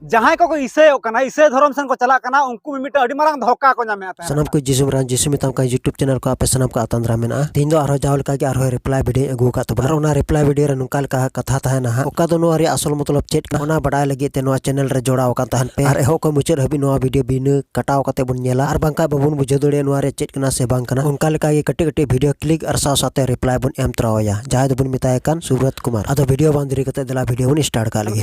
जहां को इसे धर्म सेन को चला उनको मिट मांग धोखा को सनम को जिसुम रान जिसु मिताम का यूट्यूब चैनल को आपे सनम को आतंद्रा मेना तीन दो आरो जावल का आरो रिप्लाई वीडियो अगू का तबा ओना रिप्लाई वीडियो रे नुकाल का कथा तहना हा ओका दो नो रे असल मतलब चेट का ओना बडाय लगी ते नो चैनल रे जोड़ाव का तहन पे आर एहो को मुचर हबी नो वीडियो बिन कटाव कते बन नेला आर बांका बबुन बुझो दड़े नो रे चेट कना से बांग कना उनका लका ये कटे कटे वीडियो क्लिक अर साव साथे रिप्लाई बन एम त्रवाया जाय दबुन मिताय कान सुब्रत कुमार अदो वीडियो बांदरी कते दला वीडियो बन स्टार्ट का लगी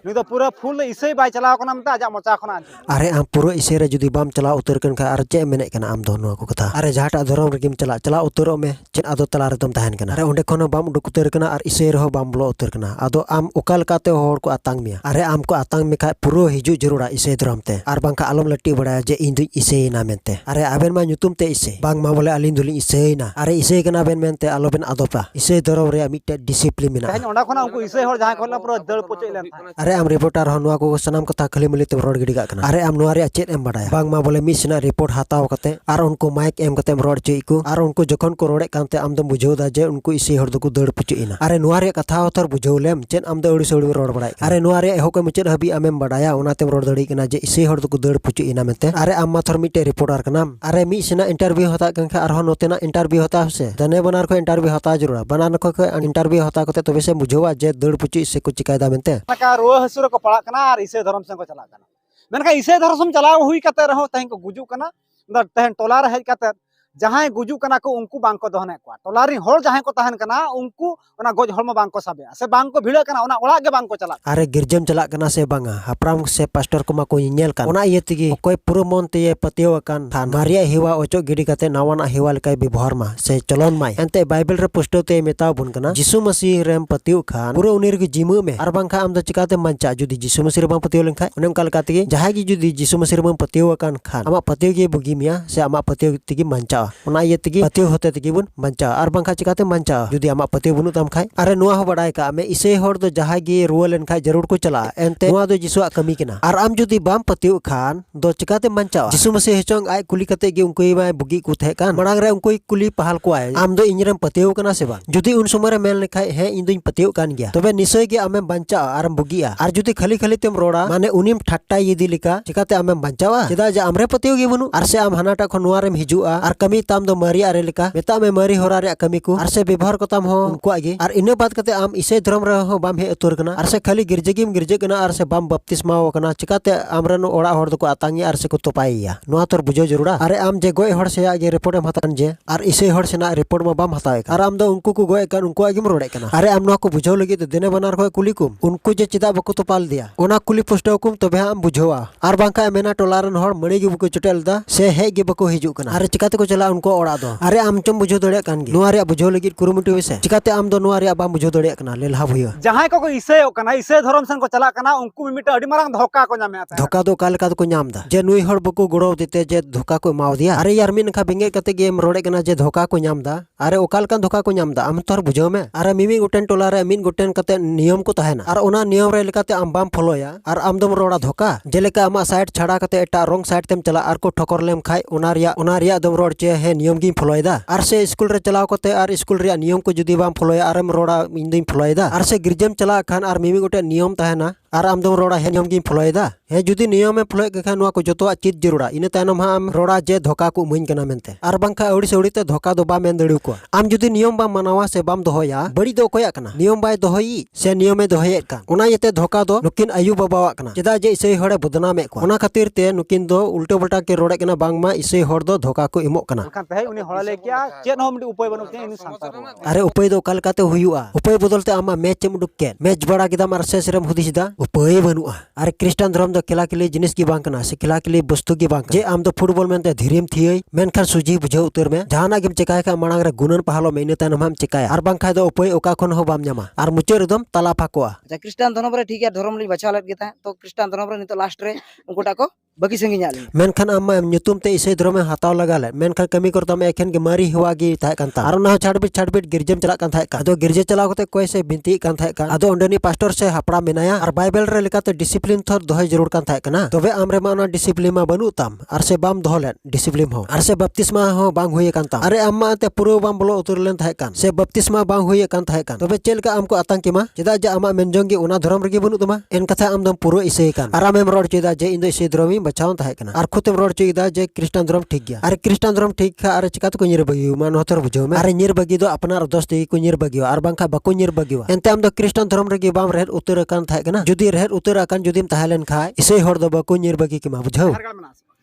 नि तो पूरा फुल इसे बाय चलाव कना मता आजा मोचा खना अरे आम पूरा इसे रे जुदी बाम चला उतर कन का अर चे मेने कना आम दोनो को कथा अरे जहाटा धरम रेगिम चला उतरो में चेन आदो तला रे तुम तहन कना अरे ओंडे कोनो बाम उडुक उतर कना अर इसे रे बाम बोलो उतर कना आदो आम उकाल काते होर को आतांग मिया अरे आम को आतांग में खा पूरा हिजु जरूरा इसे धरम ते आर बांका आलम लट्टी बड़ा जे इन दु इसे ना मेनते अरे आबेन मा nyutum ते इसे बांग मा बोले अलिन दुली इसे ना अरे इसे कना बेन मेनते आलोबेन आदोपा इसे धरम रे मिटे डिसिप्लिन मेना तहन ओंडा खना उनको इसे होर जहां खला पूरा दड़ पोचे लेन अरे आम रिपोर्टर हनुआ को सनाम कथा खली मिली ते रोड गिडी का कना अरे आम नुआ रे चेत एम बडाया बांग मा बोले मिसना रिपोर्ट हाताव कते आर उनको माइक एम कते रोड चई को आर उनको जखन को रोडे कांते आम दम बुझाव दा जे उनको इसे होर दको दड़ पुचु इना अरे नुआ रे कथा होतर बुझाव लेम चेन आम द अड़ी सड़ी रोड बडाय अरे नुआ रे एहो को मुचेद हबी आमेम बडाया ओनाते रोड दड़ी कना जे इसे होर दको दड़ पुचु इना मेते अरे आम मा थर मिटे रिपोर्टर कनाम अरे मिसना इंटरव्यू होता कनखा आर हो नोतेना इंटरव्यू होता से दने बनार को इंटरव्यू होता जरूरा बनान को इंटरव्यू होता कते तबे से बुझावा जे दड़ पुचु इसे को चिकायदा मेते का रो हसुर को पड़ा कना और इसे धर्म से को चला कना मेनका इसे धर्म चला हुई कते रहो तहन को गुजु कना तहन टोला रे हेज कते जहां गुजु कना को उनको बांग को दहने को टोलारी होर जहां को तहन कना उनको ओना गोज हरम बांग को साबे से बांग को भिड़ा कना ओना ओला के बांग को चला अरे गिरजम चला कना से बांगा हाप्राम से पास्टर को मा को नेल कान ओना ये तिगी कोई पुरो मन ते ये पतियो कान थान मारिया हिवा ओचो गिडी कते नावाना हिवा लकाय व्यवहार मा से चलन माय एंते बाइबल रे पुस्तो ते मेता बुन कना यीशु मसीह रेम पतियो खान पुरो उनीर के जिमु में आर बांखा आम द चिकाते मंचा जुदी यीशु मसीह रे बांग पतियो लेनखा ओनेम काल काते जहां की जुदी यीशु मसीह रे बांग पतियो कान खान आमा पतियो के बुगी मिया से आमा पतियो तिगी मंचा ओना ये तिगी पतियो होते तिगी बुन मंचा आर बांखा चिकाते मंचा जुदी आमा पतियो बुनु तम खाय अरे नुआ हो बडाय का में इसे होर दो जहां गी रुवलेन खाय जरूर को चला एंते नुआ दो जिसुआ कमी केना आर आम जुदी बाम पतियो खान दो चिकाते मंचा जिसु मसीह हेचोंग आय कुली कते गे उनको माय बुगी को थे कान मडांग रे उनको कुली पहाल को आय आम दो इनरम पतियो कना से बा जुदी उन समय रे मेल लेखाय हे इन दुइन पतियो कान गया तबे निश्चय गे आमे बंचा आरम बुगिया आर जुदी खाली खाली तेम रोड़ा माने उनिम ठट्टा यदि लिका चिकाते आमे बंचावा चेदा जे आमरे पतियो गे बनु आर से आम हनाटा खन नुआ रेम हिजुआ आर कमी ताम दो मरी आरे लिका मेता में मरी होरा रे कमी को आर से व्यवहार को ताम हो उनको आगे आर इने बात कते आम इसे धर्म रे हो बाम हे अतुर कना आर से खाली गिरजेगिम गिरजे कना आर से बाम बपतिस्मा कना चिकाते आमरन ओड़ा होर दको आतांगी आर से को तोपाइया नुआ तोर बुझो जरूरा अरे आम जे गोय होर से आगे रिपोर्ट एम हतान जे आर इसे होर सेना रिपोर्ट मा बाम हतावे आर आम दो उनको को गोय कन उनको आगे रोडे कना अरे आम नुआ को बुझो लगी तो देने बनार को कुली कुम उनको जे चिदा बको तोपाल दिया ओना कुली पोस्टो कुम तबे आम बुझोवा आर बांका मेना टोलारन होर मणी गे बको चटेल दा से हे गे बको हिजु कना अरे चिकाते को चला उनको ओड़ा दो अरे आम चम बुझो दड़े कान गे नुआ रे बुझो लगी कुरुमुटु विसे चिकाते आम दो नुआ रे बाम बुझो दड़े कना लेलहा भुया जहां को इसे धर्म सेन को चला कना उनको मिट मांग धोखा को नामे आता धोखा दो काल का को नाम दा जे नुई होर बको गुड़ो देते जे धोखा को माव दिया अरे यार मिन खा बिंगे कते गेम रोडे कना जे धोखा को नाम दा अरे ओकाल का धोखा को नाम दा आम तोर बुझो में अरे मिमी गोटेन टोला रे मिन गोटेन कते नियम को तहना अर ओना नियम रे लेकाते आम बाम फॉलोया अर आम दम रोड़ा धोखा जेलेका आमा साइड छाड़ा कते एटा रॉन्ग साइड तेम चला आर को ठोकर लेम खाय ओना रिया दम रोड चे हे नियम गी फॉलोयदा आर से स्कूल रे चलाव कते आर स्कूल रे नियम को जुदी बाम फॉलोया आरम रोड़ा इन दिन फॉलोयदा आर से गिरजम चला खान आर मिमी गोटे नियम तहना आर आम दम रोड़ा हे नियम गी फॉलोयदा हे जुदी नियम में फॉलो के खान नुआ को जतोआ चीज जरूरा इने तायनम आम रोड़ा जे धोखा को मुइन कना मेनते आर बांखा अड़ी सौड़ी ते धोखा दो बा मेन दड़िउ को आम जुदी नियम बा मनावा से बाम दोहया बड़ी दो कोया कना नियम बाय दोहई से नियम दोहयेत का ओना येते धोखा दो नुकिन आयु बाबावा कना चेदा जे इसे होड़े बदनामे को ओना खातिर ते नुकिन दो उल्टो पलटा के रोड़े कना बांगमा इसे होड़ दो धोखा को इमोक कना खान तहे उनी होड़ा ले क्या चेन हो मिट उपाय बनु के इन सांता अरे उपाय दो काल काते हुयुआ उपाय बदलते आमा मैच मुडुक के मैच बड़ा किदा मार से सिरम हुदिसदा उपाय बनुआ अरे क्रिश्चियन धर्म दो केला केली जिनिस की बांग कना से केला केली वस्तु की बांग जे आम दो फुटबॉल मेनते धीरेम थियई मेनखान सुजी बुझाव उतर में जहाना गेम चिकाय का मांग रे गुणन पहालो मेने तानम हम चिकाय आर बांग खाय दो उपाय ओका खन हो बाम न्यामा आर मुचेर दम तला फाकोआ क्रिश्चियन धर्म रे ठीक है धर्म लि बचा लेत गेता तो क्रिश्चियन धर्म रे नितो लास्ट रे उनकोटा को bagi senginya ali. मेनखान आम nyutum te isai धर्म हताव लगा ले मेनखान कमी करता मैं एखन के मारी हुआ गी थाय कांता आरो ना छाड़बिट गिरजम चला कान थाय का अदो गिरजे चलाव कते कोई से बिनती कान थाय का अदो ओंडनी पास्टर से हपड़ा मेनाया और बाइबल रे लेकाते डिसिप्लिन थोर दोहय जरूर कान थाय कना तबे आमरे मा ओना डिसिप्लिन मा बनु ताम आर से बाम दोहले डिसिप्लिन हो आर से बपतिस्मा हो बांग हुई कान ता अरे अम्मा ते पुरो बाम बोलो उतर लेन थाय कान से बपतिस्मा बांग हुई कान थाय कान तबे चेलका आमको आतंकी मा चेदा जे आमा मेनजोंगी ओना धर्म रेगे बनु तमा एन कथा आम दम पुरो इसै कान आराम एम रोड चेदा जे इंदो इसै धर्मी बचावन थाय काना are खुतेम road Cheda J Christian धर्म ठीक गया अरे क्रिश्चियन धर्म ठीक खा अरे चिकात को निर बगियो मान होतर बुझो में अरे निर बगी दो अपनार दोस्त को निर बगियो आर बांखा बको निर बगियो एनते आम दो क्रिश्चियन धर्म रेगे बाम रहत उतर कान थाय काना जुदी रहत उतर आकान जुदीम ताहलेन खाय इसै हर दो बको निर बगी के मा बुझो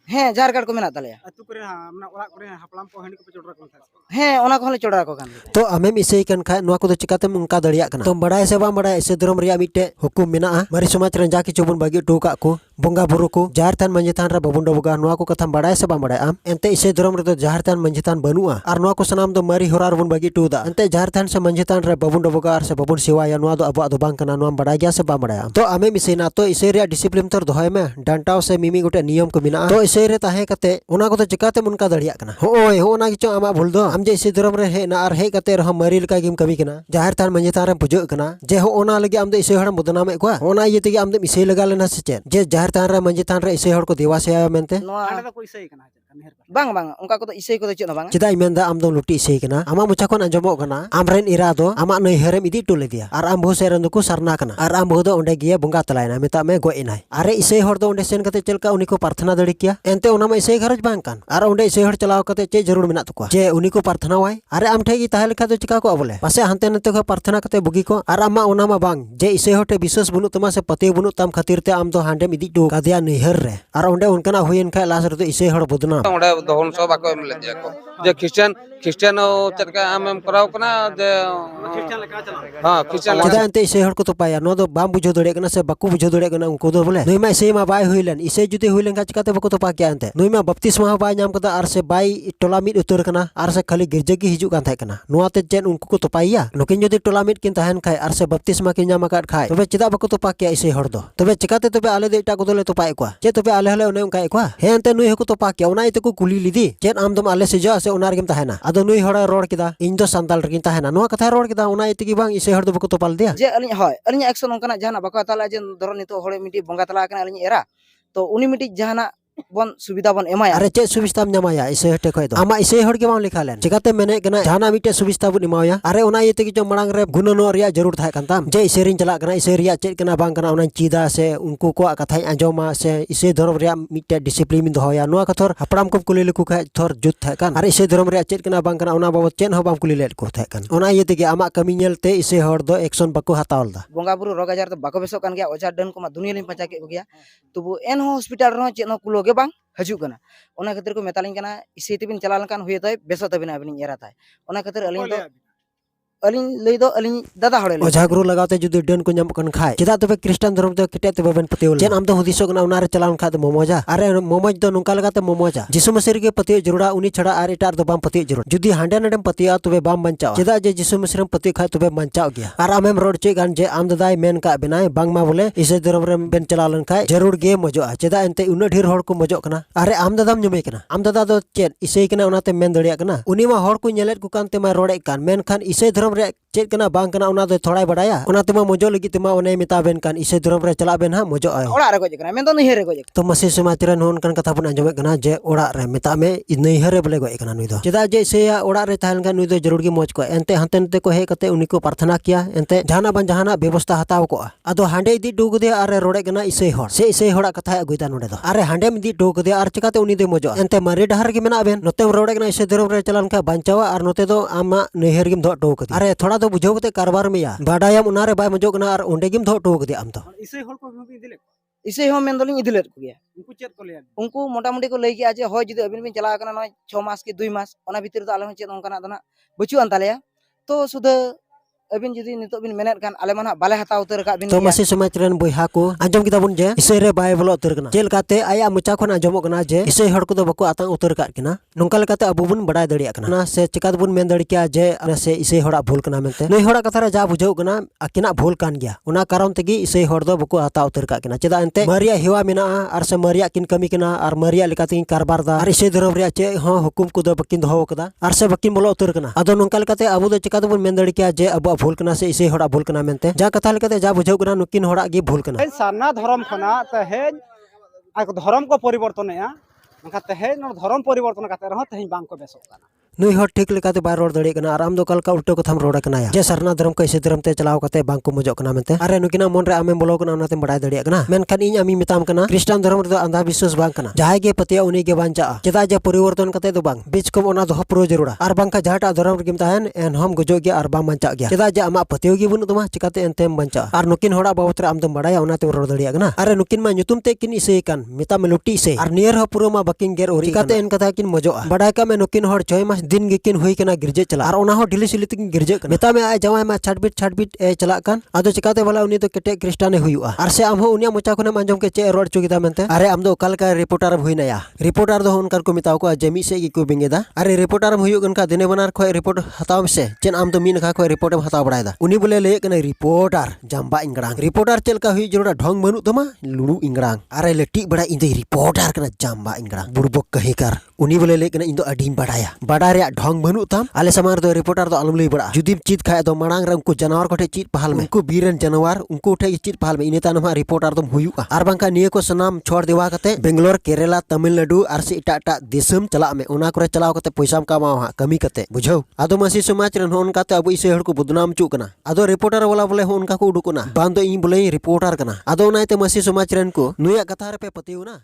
He jar card ko mena talaya. ᱟᱹᱛᱩ ᱠᱚᱨᱮ ᱢᱟᱱᱮ ᱚᱲᱟᱜ ᱠᱚᱨᱮ ᱦᱟᱯᱲᱟᱢ ᱠᱚ ᱦᱟᱺᱰᱤ ᱠᱚᱯᱮ ᱪᱚᱰᱚᱨ ᱟᱠᱚ ᱛᱟᱦᱮᱸᱫ He ona ko le chodra ko kan. तो आमेम इसै कन खाय नोआ को चिकातेम उनका दड़िया कना तो बड़ाय से बाम बड़ाय इसे धर्म रिया मिटे हुकुम मेना मारी समाज रन जाके चोबन बागी टोका को बोंगा बुरु को जहर थान मंजितान रे बबुन डबगा नोआ को कथम बड़ाय से बाम बड़ाय आम एनते इसे धर्म रे तो जहर थान मंजितान बनुआ आर नोआ को सनाम दो मारी होरार बन बागी टूदा एनते जहर थान से मंजितान रे बबुन डबगा आर से बबुन सिवाया नोआ दो अबो दो बांग कना नोआ बड़ाय गया से बाम बड़ाय आम तो आमेम इसे ना तो इसे रिया डिसिप्लिन तर दोहय में डांटाव से मिमी गोटे नियम को मिना तो इसे रे ताहे कते ओना को तो चिकाते उनका दड़िया कना होय हो ओना किचो आमा भूल दो आम जे इसे धर्म रे हे ना आर हे कते रह मरी लका गिम कमी कना जहर थान मंजितान रे पुजो कना जे हो ओना लगे आम दे इसे हड़ बदनाम ए को ओना ये तेगे आम दे इसे लगा लेना से चेन जे जहर थान रे मंजितान रे इसे हड़ को देवा से आया मेनते ᱦᱟᱸᱰᱮ ᱫᱚ ᱠᱚ ᱤᱥᱟᱹᱭ ᱠᱟᱱᱟ ᱱᱮᱦᱮᱨ ᱠᱟᱱᱟ Bang bang onka ko to isai ko to chena bang. चिदा इमेंदा आम दो लुटी इसे कना आमा मुचा कोन अंजमो कना आमरेन इरा दो आमा नई हेरेम इदी टोले दिया आर आम बहु सेरन दो को सरना कना आर आम बहु दो ओंडे गिया बुंगा तलायना मेता में गो इनाय अरे इसे हड़ दो ओंडे सेन कते चलका उनी को प्रार्थना दड़ी किया एनते ओना में इसे घरज बांग कान आर ओंडे इसे हड़ चलाव कते चे जरूर मेना तको जे उनी को प्रार्थना वाय अरे आम ठेगी ताहे लेखा दो चिका को बोले पासे हंते नते को प्रार्थना कते बुगी को आर आमा ओना मा बांग जे इसे हटे विश्वास बुनु तमा से पते बुनु तम खातिर ते आम दो हांडे मिदी टू कादिया नैहर रे आर ओंडे उनकना हुयन खा लास रे तो इसे हड़ बदना ओंडे दोहन सब आको एम ले दिया को जे क्रिश्चियन चरका आम एम कराव कना जे ख्रिस्टान लेका चलाओ हां क्रिश्चियन चेदा एनते इसे हड़ को तो पाया नो दो बाम बुझो दड़े कना से बाकू बुझो दड़े कना उनको दो बोले नई मा इसे मा बाय हुइलन इसे जुते हुइलन का चिकाते बको तो पाकिया एनते नई मा बपतिस्मा बाय नाम कदा आर से बाय टोला मिट उतर कना आर से खाली गिरजे की हिजु कान थाय कना नोआ ते चेन उनको को तो पाइया नुकिन जदि टोला मिट किन ताहन खाय आर से बपतिस्मा किन नाम काट खाय तबे चिदा बको तो पाकिया इसे हड़ दो तबे चिकाते तबे आले दे इटा को दोले तो पाए को चे तबे आले हले ओने उनका एकवा हे एनते नुई हको तो पाकिया ओना इते को कुली लिदी चेन आम दम आले से जो से ओनार गिम ताहना अदो नुई हड़ा रोड किदा इन दो संताल रगिन ताहना नोआ कथा रोड किदा ओना इते की बांग इसे हड़ दो बको तो पाल दिया Je alin hoy alin action onka na jahana bako tala je doron nito hore miti bonga tala kana alin era. To uni miti jahana bon subida bon emaya. अरे चे सुविस्ता न्यामाया इसे हटे कोई दो आमा इसे हड़ के माम लिखा लेन चिकाते मेने कना जाना मिटे सुविस्ता बुन इमाया अरे ओना ये तेगी जो मड़ांग रे गुननो रिया जरूर थाय कांताम जे इसे रिन चला कना इसे रिया चेक कना बांग कना ओना चीदा से उनको को कथाय आंजोमा से इसे धर्म रिया मिटे डिसिप्लिन दोहया नोआ कथोर हपड़ाम को कुली लेकु खाय थोर जुत थाय कान अरे इसे धर्म रिया चेक कना बांग कना ओना बाबत चेन हो बाम कुली लेट को थाय कान ओना ये तेगी आमा कमी नेलते इसे हड़ दो एक्शन बको हतावल दा Bonga buru roga jar to bako besok kan gya ojar dan ko ma dunia lin pacha ke gya. Tubu en hospital ro che no kulo ge bang haju kana. Ona khatir ko metalin kana isi tibin chalalan kan huye toy beso tabina abin era tay. Ona khatir alin to alin lei do alin dada hore le. ओझा गुरु लगाते जुदी done को ñam कन खाय चिदा तबे Christian धर्म तो किटे तबे बन पतियोल जेन आम तो हुदिसो कना उनारे चलावन खा तो मोमोजा अरे मोमोज दो नुका लगाते मोमोजा जिसु मसीह के पतियो जरूरा उनी छड़ा आर इटार दो बाम पतियो जरूर जुदी हांडे नडम पतिया तबे बाम बंचाव चिदा जे जिसु मसीह पति खाय तबे बंचाव गया आर आमेम रोड चे गान जे आम ददाय मेन का बिनाय बांग मा बोले इसे धर्म रे बेन चलालन खाय जरूर गे मजोआ चिदा एनते उना ढेर हड़ को मजो कना अरे आम दादाम ñume कना आम दादा दो चेत इसे कना उनाते मेन दड़िया कना उनी मा हड़ को ñelet को कानते मा रोडे कान मेन खान इसे धर्म रे चेत कना बांग कना उना दो थोड़ाय बड़ाया उना तेमा मजो लगी तेमा ओने मिताबेन कान इसे धर्म रे चला बेन हा मजो आय Ora re ko je kana men to ni here ko je. तो मसी समाज रन होन कन कथा बन अंजमे कना जे ओड़ा रे मिता में नैहरे बोले गए कना नुई दो चेदा जे से ओड़ा रे ताहन का नुई दो जरूर की मौज को एनते हंते नते को हे कते उनी को प्रार्थना किया एनते जहाना बन जहाना व्यवस्था हताव को अदो हांडे इदी डुग दे अरे रोडे कना इसे हड़ से इसे हड़ा कथा अगुइता नोडे दो अरे हांडे मिदी डुग दे आर चिकाते उनी दे मौजो एनते मारे डहर के मेना बेन नते रोडे कना इसे धर्म रे चलान का बांचावा आर नते दो आमा नैहर गिम धो टोक दे अरे थोड़ा तो बुझो कते कारबार में या बाडायम उनारे बाय मौजो कना आर ओंडे गिम धो टोक दे आम तो ᱤᱥᱟᱹᱭ ᱦᱚᱲ ᱠᱚ ᱵᱤᱱ ᱤᱫᱤ ᱞᱮ Isi ho men dolin idilet ko gya. ᱩᱱᱠᱩ ᱪᱮᱫ ᱠᱚ ᱞᱟᱹᱭᱟ Unku motamoti ko lei ki aje hoy judi abin bin chala kana noy 6 mas ki 2 mas ona bitir to alon chet onka na dona buchu antaleya to sudah अबिन जुदी नितो बिन mainnet कान आले माना बाले हताव उतर का बिन तो मसी समाज रेन बोयहा को आंजम किता बुन जे इसे रे बाय बोलो उतर कना जेल काते आया मुचा खन आंजमो कना जे इसे हड़ को दो बको आतां उतर का किना नोंका लेकाते अबु बुन बडाय दड़िया कना ना से चिकात बुन मेन दड़ि किया जे से इसे हड़ा भूल कना मेनते नई हड़ा कथा रे जा बुझाउ कना अकिना भूल कान गया उना कारण तेगी इसे हड़ दो बको आता उतर का किना चेदा एंते मरिया हिवा मेना आर से मरिया किन कमी किना आर मरिया लेकाते कारबार दा आर इसे धरम रे चे हां हुकुम को दो बकिन दो कदा आर से बकिन बोलो उतर कना आदो नोंका लेकाते अबु दो चिकात बुन मेन दड़ि किया जे अबु भूल कना से इसे हड़ा भूल कना मेनते जा कथा लेकाते जा बुझाउ कना नुकिन हड़ा गी भूल कना सारना धर्म खना तेहेन धर्म को परिवर्तन तेहेन धर्म परिवर्तन करते रहो तेहेन बांग को बेसोग काना नुई हर ठीक लेकाते बाय रोड दड़े कना आर आम दो कलका उल्टो कथाम रोड कना या जे सरना धर्म को इसे धर्म ते चलाव कते बांग को मजो कना मेनते अरे नुकिना मन रे आमेम बोलो कना ओनाते बडाय दड़िया कना मेनखान इन आमी मिताम कना क्रिश्चियन धर्म रे अंधा विश्वास बांग कना जहाय गे पतिया उनी गे बांचा चेदा जे परिवर्तन कते दो बांग बीच कम ओना दो प्रो जरूरा आर बांका जहाटा धर्म रे ताहेन एन हम गुजो गे आर बांग बांचा गया चेदा जे आमा पतियो गे बुनु तमा चिकाते एनतेम बांचा आर नुकिन होड़ा बाबत रे आम दम बडाया ओनाते रोड दड़िया कना अरे नुकिन मा nyutum ते किन इसे कान मिता में लुटी से आर नियर ह पुरो मा बकिन गेर ओरी चिकाते एन कथा किन मजो बडाय का में नुकिन होड़ 6 मास दिन गे किन हुई गिरजे चला और ओना हो डिली सिली तक गिरजे मेता में आय जवाय मा छाटबिट ए चला कान आदो चिकाते वाला उनी तो केटे क्रिस्टाने हुयुआ आर से आम हो उनिया मुचा खने मांजम के चे रोड चुकिदा मेनते अरे आम दो कल का रिपोर्टर हुइना या रिपोर्टर दो उनकर को मिताव को जमी से की को बिंगेदा अरे रिपोर्टर हुयु गन का दिने बनार खय रिपोर्ट हताव से चेन आम तो मीन खा खय रिपोर्ट हताव बडायदा उनी बोले ले कने रिपोर्टर जंबा इंगड़ांग रिपोर्टर चेल का हुई जरोड़ा ढोंग बनु तमा लुडू इंगड़ांग अरे लेटी बड़ा इंदे रिपोर्टर कना जंबा इंगड़ांग बुरबक कही कर उनी बोले ले कने इंदो अडीम बडाया बडा रे ढोंग बनु तम आले समार दो रिपोर्टर दो आलम लई बड़ा जुदीम चीत खाय दो मांग रे उनको जानवर कोठे चीत पहाल में उनको बीरन जानवर उनको उठे चीत पहाल में इने तानम रिपोर्टर दो हुयुआ आर बांका निये को सनाम छोड़ देवा कते बेंगलोर केरला तमिलनाडु आर से इटा देशम चला में ओना करे चलाव कते पैसाम कमाव हा कमी कते बुझाऊ आदो मसी समाज रन होन काते अब इसे हड़ को बदनाम चु कना आदो रिपोर्टर वाला बोले होन का को उडुकना बांदो इन बोले रिपोर्टर कना आदो नाइते मसी समाज रन को नुया कथा रे पे पतिउ ना।